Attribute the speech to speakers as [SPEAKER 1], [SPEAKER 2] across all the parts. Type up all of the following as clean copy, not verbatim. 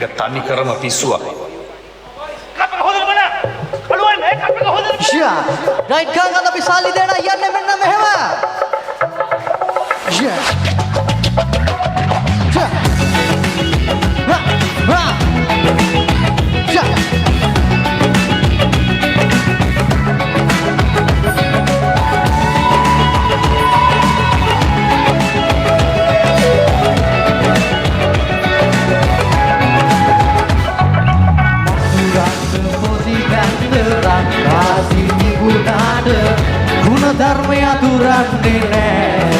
[SPEAKER 1] මේක තනි කරම පිස්සුවක්.
[SPEAKER 2] රයිට් ගානකට අපි සල්ලි දෙන්න යන්නේ මෙන්න මෙහෙම.
[SPEAKER 3] ධර්මය අතුරන්නේ නෑ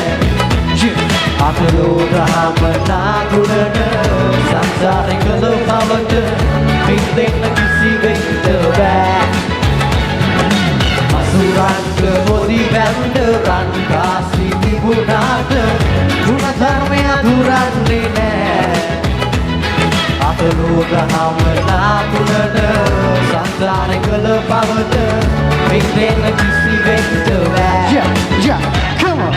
[SPEAKER 3] අතලෝ දහම නාගුණන සංසාරේ කළ පවට පිටෙන්න කිසි වෙන්න බෑ අසුරංග පොඩි වැන්ද රන් කාසි තිබුණාට ගුණ ධර්මය අතුරන්නේ නෑ අතලෝ දහම නාගුණන සංසාරේ කළ පවට පිටෙන්න කිසි වෙන්න බෑ
[SPEAKER 2] Yeah, come on.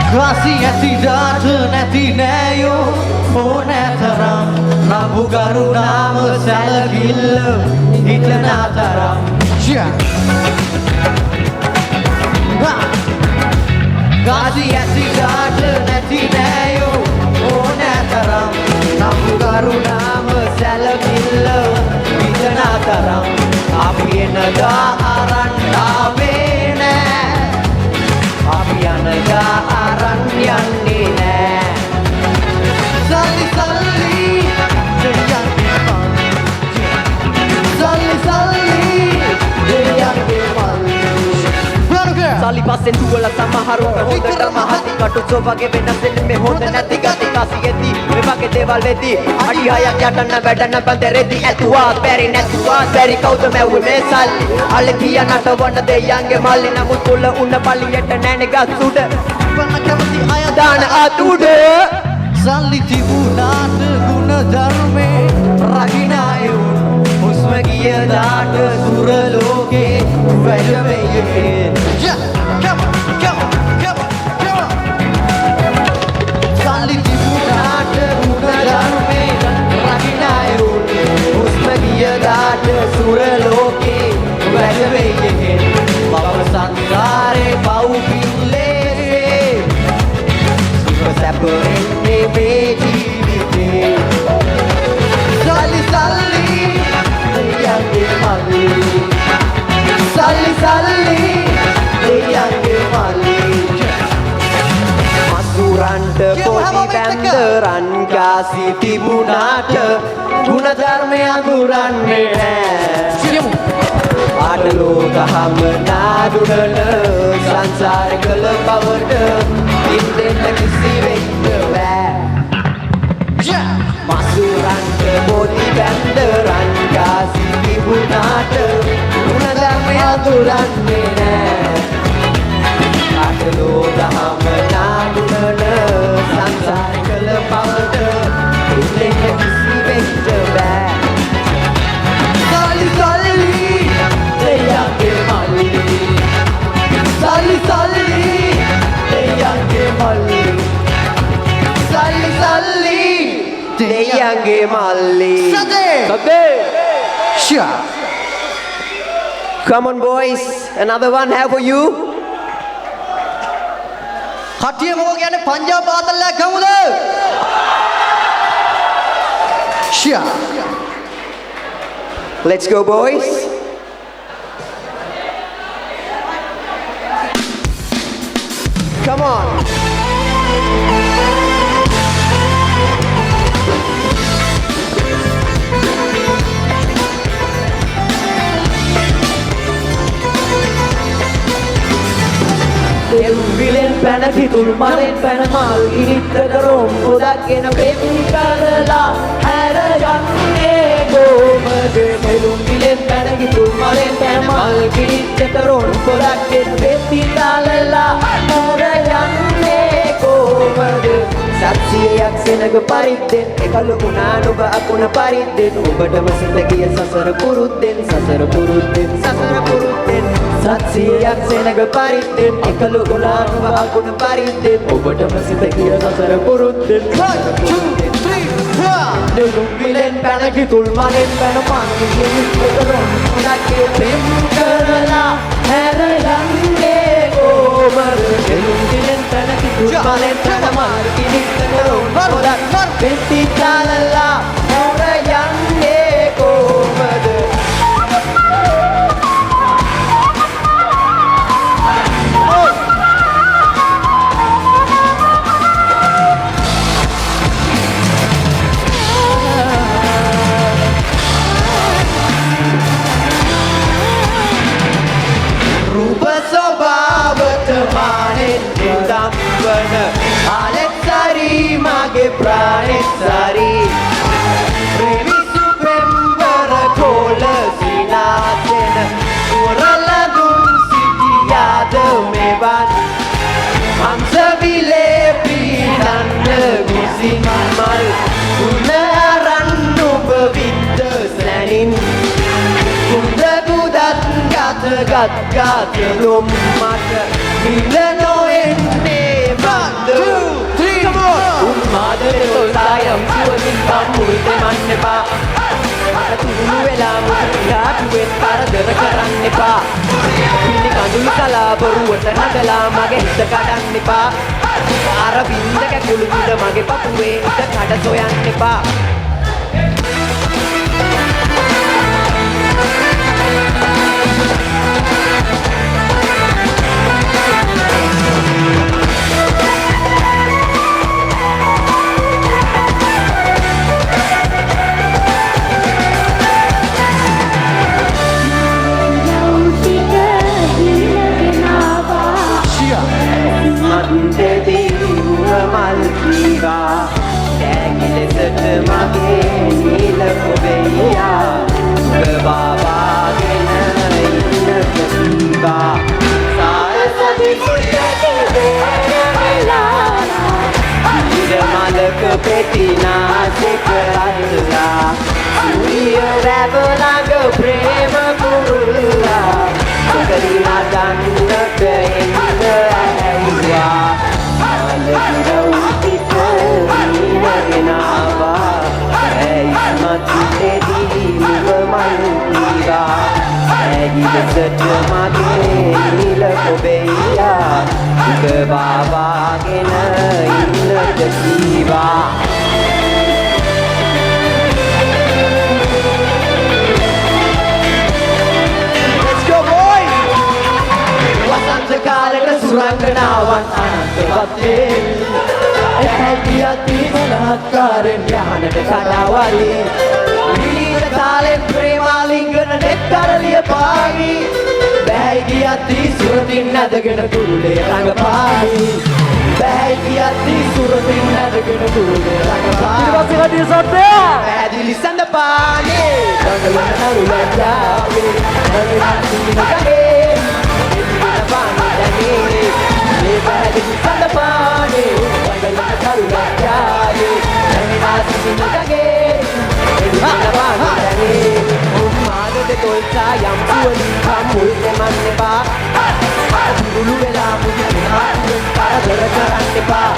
[SPEAKER 3] Kasi ඇති දාට නැති නෑයෝ ඕනෑතරම් නබු ගරුණාම සැලකිල්ල හිතන තරම් Kasi ඇති දාට නැති නෑයෝ ඕනෑතරම් නබු ගරුණාම සැලකිල්ල හිතන තරම් අපි එනදා අරන් ආවේ නෑ අපි යනදා අරන් යන්නේ නෑ සල්ලි සල්ලි දෙයන්ගේ මල්ලි සල්ලි සල්ලි දෙයන්ගේ මල්ලි
[SPEAKER 2] සල්ලි පස්සෙන් දුවලා සමහරුන්ට හොඳටම හති කටුසෝ වගේ වෙනස් වෙන්නේ මේ හොඳ නැති ගති කාසියෙදි මේ වගේ දේවල් වෙදී අඩි හයක් යටන්න වැඩන බඳරෙදි ඇතුවාත් බැරි නැතුවාත් බැරි කවුද මැව්වේ මේ සල්ලි අල්ල කියනට වන්න දෙයන්ගේ මල්ලි නමුත් තුල උන්න පල්ලියට නෑනේ ගස් උඩ වන්න කැමති අය දාන අතුඩ
[SPEAKER 3] සල්ලි තිබුණාට ගුණ ධර්මේ රකිනායෝ හුස්ම ගිය දාට සුර ලෝකේ වැඩ වෙයේ සල්ලි තිබුණාට ගුණ ධර්මේ රකිනායෝ හුස්ම ගිය දාට සුර ලෝකේ වැඩ වෙයේ බව සංසාරේ පව් පිල්ලේ සැපෙන්නේ මේ ජීවිතේ සල්ලි සල්ලි දෙයන්ගේ මල්ලි සල්ලි සල්ලි දෙයන්ගේ මල්ලි මසුරන්ට පොඩි බැන්දරන් කාසි තිබුණාට ගුණ ධර්මය අඳුරන්නේ නෑ ආඩලෝ දහම නාදුනන සංසාර කළ බවට ඉන්දෙන්න කිසි වෙන්න බෑ මසුරන්ට පොඩි බැන්දරන් කාසි තිබුණාට ගුණ ධර්මය අඳුරන්නේ නෑ ආඩලෝ දහම නාදුනන සංසාර කළ බවට ඉන්දෙන්න කිසි වෙන්න බෑ සල්ලි සල්ලි දෙයන්ගේ මල්ලි සල්ලි සල්ලි දෙයන්ගේ මල්ලි සල්ලි සල්ලි දෙයන්ගේ මල්ලි
[SPEAKER 2] සදේ
[SPEAKER 3] Sure.
[SPEAKER 2] Come on boys, another one have for you.
[SPEAKER 3] කටිය මොකෝ කියන්නේ Punjab බාතල්ලයක් ගමුද? Sure.
[SPEAKER 2] Let's go boys. Come on.
[SPEAKER 3] Vilen පැන කිතුල් මලෙන් පැන මල් ඉනිත්තට රොම් පොදක්ගෙන පෙම් කරලා හැර යන්නේ කොහමද මෙලුම් විලෙන් පැන කිතුල් මලෙන් පැන මල් ඉනිත්තට රොම් පොදක්ගෙන පෙම් කරලා හැර යන්නේ කොහමද සත්‍ය
[SPEAKER 2] සතියක් සෙනග පරිද්දෙන් එකලු වුණා නුඹ අකුණ පරිද්දෙන් ඔබටම සිත ගිය සසර පුරුද්දෙන් සසර පුරුද්දෙන් සසර පුරුද්දෙන් සතියක් සෙනග පරිද්දෙන් එකලු වුණා නුඹ අකුණ පරිද්දෙන් ඔබටම සිත ගිය සසර පුරුද්දෙන් 1 2 3 නෙළුම් විලෙන් පැන කිතුල් මලෙන් පැන පන්තියෙන් ඉස්සරොන් උනක්ගේ ප්‍රේම කරලා හැර යන්නේ කොමද නෙළුම් විලෙන් පැන කිතුල් මලෙන් පැන මාර්ගින් ඉස්සරොන් පොඩක් පෙති තාලලා හැර යන්නේ කොමද දම්වන ආලෙක්සරි මගේ ප්‍රාණෙක්සරි ප්‍රේමිසු පෙම්බර කොල සිනාසෙන නුවරලදුන් සිටියාද මෙවන් හම්සවිලේ පීඩන්න විසින් මල් ගුණ අරන් ඔබ විද්ද සැනින් කුද කුදත් ගත් ලොම් මට මිල නොෙන්නේ බන්ද 2 3 come on උන්මාදේ සොල්දායම් සුවමින් පම්මුල් දෙමන්න එපා මට තුරුළු වෙලා මුදියාටුවෙන් කරදර කරන්න එපා පිළි කඳුළු කලා බොරුවට නගලා මගේ හිත කඩන්න එපා අර බින්ද කැකුළු පිට මගේ පපුවේ හිත කඩ සොයන්න එපා දැගිලෙසට මගේ නීල කොබෙයියා බබාගෙන ඉන්න කතිබා සාරසදි කුඩතිබේරවෙලා ඉරමලක පෙටිනාසෙක අල්ලා සුරිය රැබලඟ ප්‍රේම කුරුල්ලා සකරිනා දන්නට එන්න ඇයිවා මලකිරවුතිට වීනගෙනවා ඇයිස්මතිටෙදී මුව මල්තිවා ඇගිලසට මගේ නිල කොබෙයියා උක බාවාගෙන ඉන්නට කීවා කාලෙට සුරංගනාවන් අනන්තවත්තේ එහැකි අති බලහත්කාරෙන් යහනට කඩාවලි විනීත තාලෙන් ප්‍රේමාලිංගන නෙත් කරලිය පාවි බැහැකි අති සුරතින් නැදගෙන කුරුලේ රඟපාවි බැහැකි අති සුරතින් නැදගෙන කුරුලේ රඟපාවි ඊට පස්සේ කඩිය සොට්ටය පැහැදිලි සඳපානේ දඟලන නරු ලැජ්ජාවේ නගිනාසිනකගේ මේ පැහැදිලි සඳපානේ දඟලන නරු ලැජ්ජාවේ නගිනාසිනකගේ එදිනපානේ උම්මාදට තොල්සා යම් සුවලින් කම්මුල් දෙමන්න එපා දුරුළු වෙලා මුදිනාටුවෙන් කරදර කරන්න එපා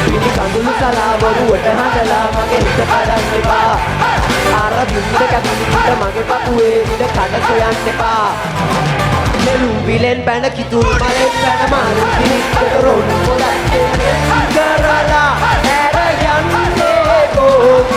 [SPEAKER 2] පිළි කඳුළු සලා බොරුවට හඬලා මගේ හිත කඩන්න එපා අර බින්ද කැපිලි පිට මගේ පපුවේ ඉඳ කඩ සොයන්න එපා නෙළුම් විලෙන් පැන කිතුල් මලෙන් පැන මාරු පිළිත්තට රොන් පොඩක් කරලා ඇර යන්නේ කොහොමද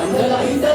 [SPEAKER 3] Andela